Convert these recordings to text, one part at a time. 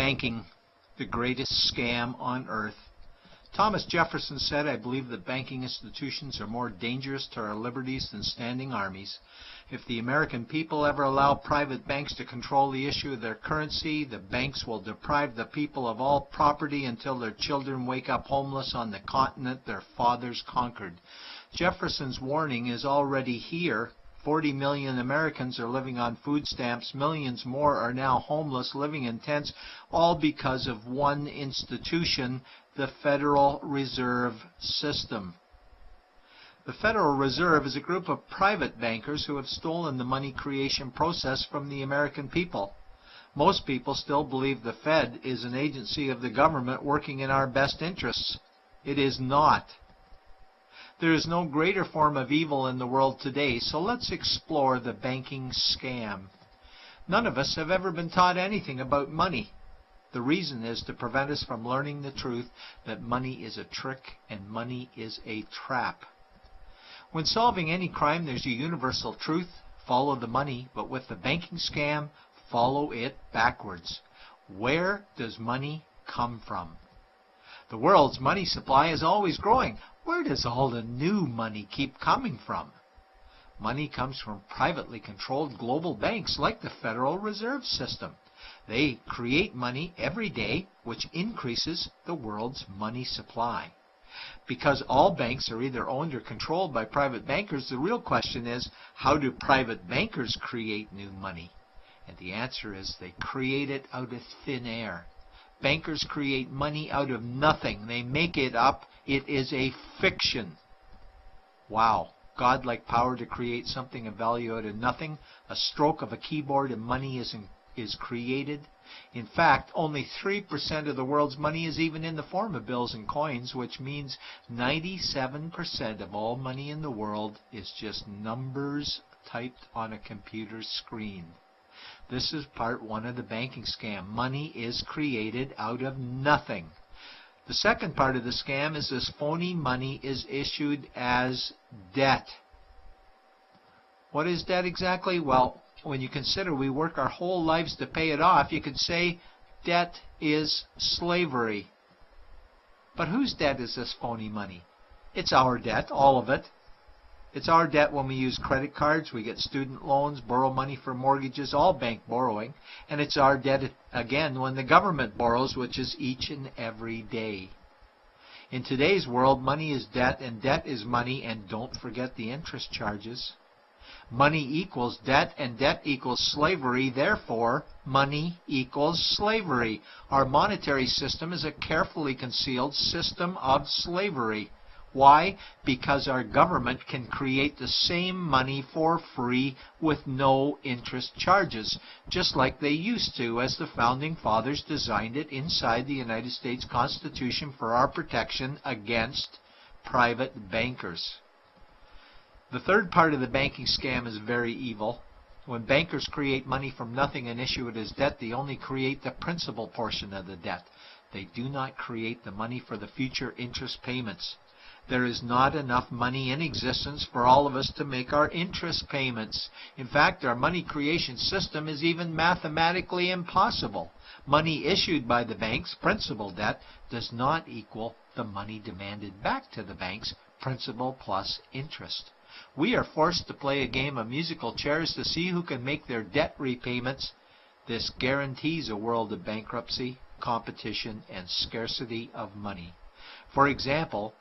banking the greatest scam on earth? Thomas Jefferson said, "I believe that banking institutions are more dangerous to our liberties than standing armies. If the American people ever allow private banks to control the issue of their currency, the banks will deprive the people of all property until their children wake up homeless on the continent their fathers conquered." Jefferson's warning is already here. 40 million Americans are living on food stamps. Millions more are now homeless, living in tents, all because of one institution, the Federal Reserve System. The Federal Reserve is a group of private bankers who have stolen the money creation process from the American people. Most people still believe the Fed is an agency of the government working in our best interests. It is not. There is no greater form of evil in the world today, so let's explore the banking scam. None of us have ever been taught anything about money. The reason is to prevent us from learning the truth that money is a trick and money is a trap. When solving any crime, there's a universal truth: follow the money, but with the banking scam, follow it backwards. Where does money come from? The world's money supply is always growing. Where does all the new money keep coming from? Money comes from privately controlled global banks like the Federal Reserve System. They create money every day, which increases the world's money supply. Because all banks are either owned or controlled by private bankers, the real question is, how do private bankers create new money? And the answer is they create it out of thin air. Bankers create money out of nothing. They make it up. It is a fiction. Wow. Godlike power to create something of value out of nothing. A stroke of a keyboard and money is created. In fact, only 3% of the world's money is even in the form of bills and coins, which means 97% of all money in the world is just numbers typed on a computer screen. This is part one of the banking scam. Money is created out of nothing. The second part of the scam is this phony money is issued as debt. What is debt exactly? Well, when you consider we work our whole lives to pay it off, you could say debt is slavery. But whose debt is this phony money? It's our debt, all of it. It's our debt when we use credit cards, we get student loans, borrow money for mortgages, all bank borrowing. And it's our debt again when the government borrows, which is each and every day. In today's world, money is debt and debt is money, and don't forget the interest charges. Money equals debt and debt equals slavery, therefore money equals slavery. Our monetary system is a carefully concealed system of slavery. Why? Because our government can create the same money for free with no interest charges, just like they used to, as the Founding Fathers designed it inside the United States Constitution for our protection against private bankers. The third part of the banking scam is very evil. When bankers create money from nothing and issue it as debt, they only create the principal portion of the debt. They do not create the money for the future interest payments. There is not enough money in existence for all of us to make our interest payments. In fact, our money creation system is even mathematically impossible. Money issued by the banks, principal debt, does not equal the money demanded back to the banks, principal plus interest. We are forced to play a game of musical chairs to see who can make their debt repayments. This guarantees a world of bankruptcy, competition, and scarcity of money. For example,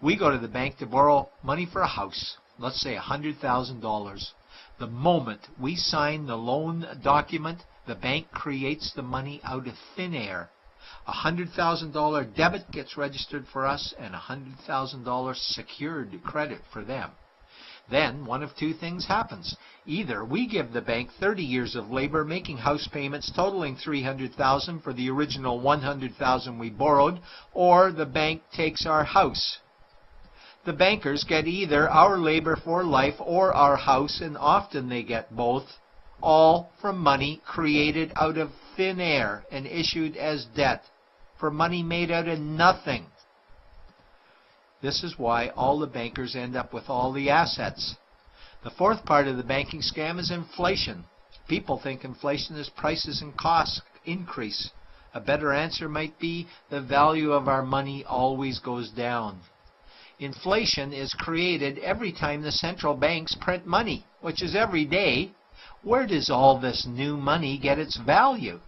we go to the bank to borrow money for a house, let's say $100,000. The moment we sign the loan document, the bank creates the money out of thin air. A $100,000 debit gets registered for us and a $100,000 secured credit for them. Then one of two things happens. Either we give the bank 30 years of labor making house payments totaling $300,000 for the original $100,000 we borrowed, or the bank takes our house. The bankers get either our labor for life or our house, and often they get both, all from money created out of thin air and issued as debt, for money made out of nothing. This is why all the bankers end up with all the assets. The fourth part of the banking scam is inflation. People think inflation is prices and costs increase. A better answer might be the value of our money always goes down. Inflation is created every time the central banks print money, which is every day. Where does all this new money get its value?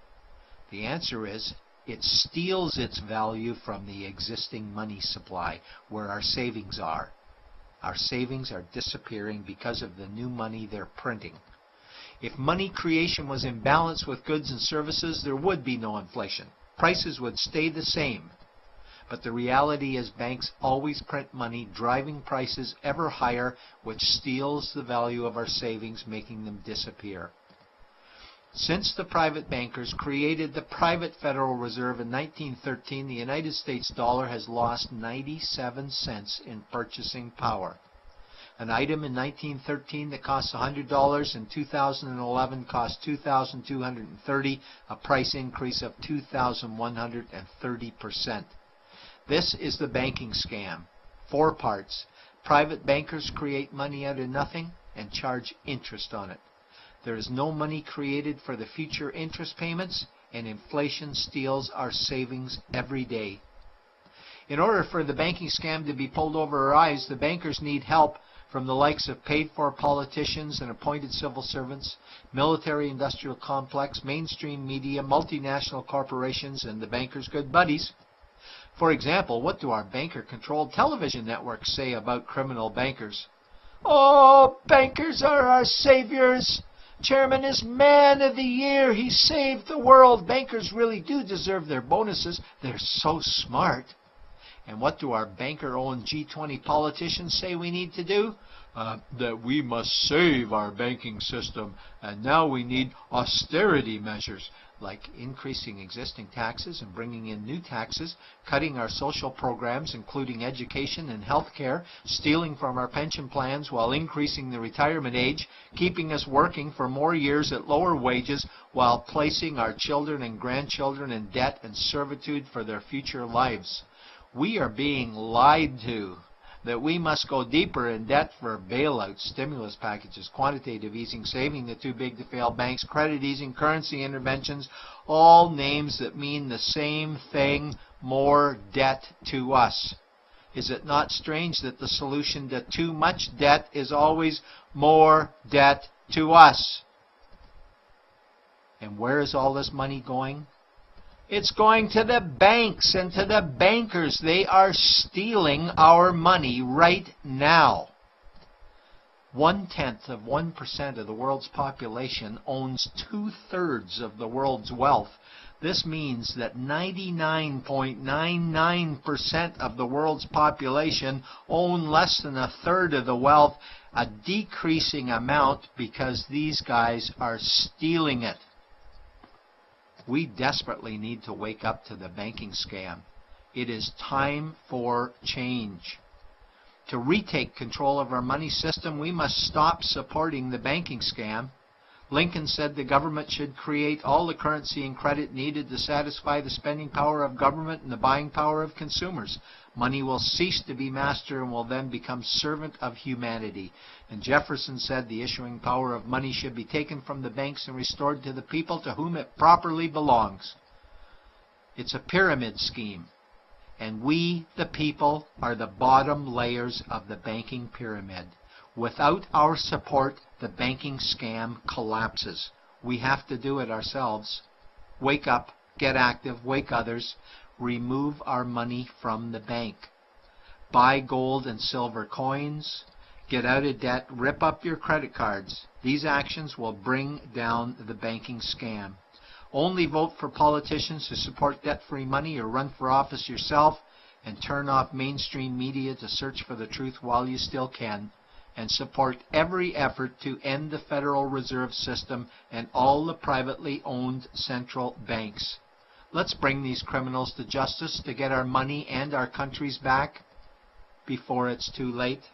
The answer is it steals its value from the existing money supply, where our savings are. Our savings are disappearing because of the new money they're printing. If money creation was in balance with goods and services, there would be no inflation. Prices would stay the same. But the reality is banks always print money, driving prices ever higher, which steals the value of our savings, making them disappear. Since the private bankers created the private Federal Reserve in 1913, the United States dollar has lost 97 cents in purchasing power. An item in 1913 that cost $100 in 2011 cost $2,230, a price increase of 2,130%. This is the banking scam. 4 parts. Private bankers create money out of nothing and charge interest on it. There is no money created for the future interest payments, and inflation steals our savings every day. In order for the banking scam to be pulled over our eyes, the bankers need help from the likes of paid-for politicians and appointed civil servants, military-industrial complex, mainstream media, multinational corporations, and the bankers' good buddies. For example, what do our banker-controlled television networks say about criminal bankers? "Oh, bankers are our saviors. Chairman is man of the year. He saved the world. Bankers really do deserve their bonuses. They're so smart." And what do our banker-owned G20 politicians say we need to do? That we must save our banking system, and now we need austerity measures, like increasing existing taxes and bringing in new taxes, cutting our social programs, including education and health care, stealing from our pension plans while increasing the retirement age, keeping us working for more years at lower wages while placing our children and grandchildren in debt and servitude for their future lives. We are being lied to that we must go deeper in debt for bailouts, stimulus packages, quantitative easing, saving the too big to fail banks, credit easing, currency interventions, all names that mean the same thing, more debt to us. Is it not strange that the solution to too much debt is always more debt to us? And where is all this money going? It's going to the banks and to the bankers. They are stealing our money right now. 0.1% of the world's population owns 2/3 of the world's wealth. This means that 99.99% of the world's population own less than 1/3 of the wealth, a decreasing amount because these guys are stealing it. We desperately need to wake up to the banking scam. It is time for change. To retake control of our money system, we must stop supporting the banking scam. Lincoln said the government should create all the currency and credit needed to satisfy the spending power of government and the buying power of consumers. Money will cease to be master and will then become servant of humanity. And Jefferson said the issuing power of money should be taken from the banks and restored to the people to whom it properly belongs. It's a pyramid scheme. And we, the people, are the bottom layers of the banking pyramid. Without our support, the banking scam collapses. We have to do it ourselves. Wake up, get active, wake others. Remove our money from the bank. Buy gold and silver coins. Get out of debt. Rip up your credit cards. These actions will bring down the banking scam. Only vote for politicians who support debt-free money, or run for office yourself, and turn off mainstream media to search for the truth while you still can. And support every effort to end the Federal Reserve System and all the privately owned central banks. Let's bring these criminals to justice to get our money and our countries back before it's too late.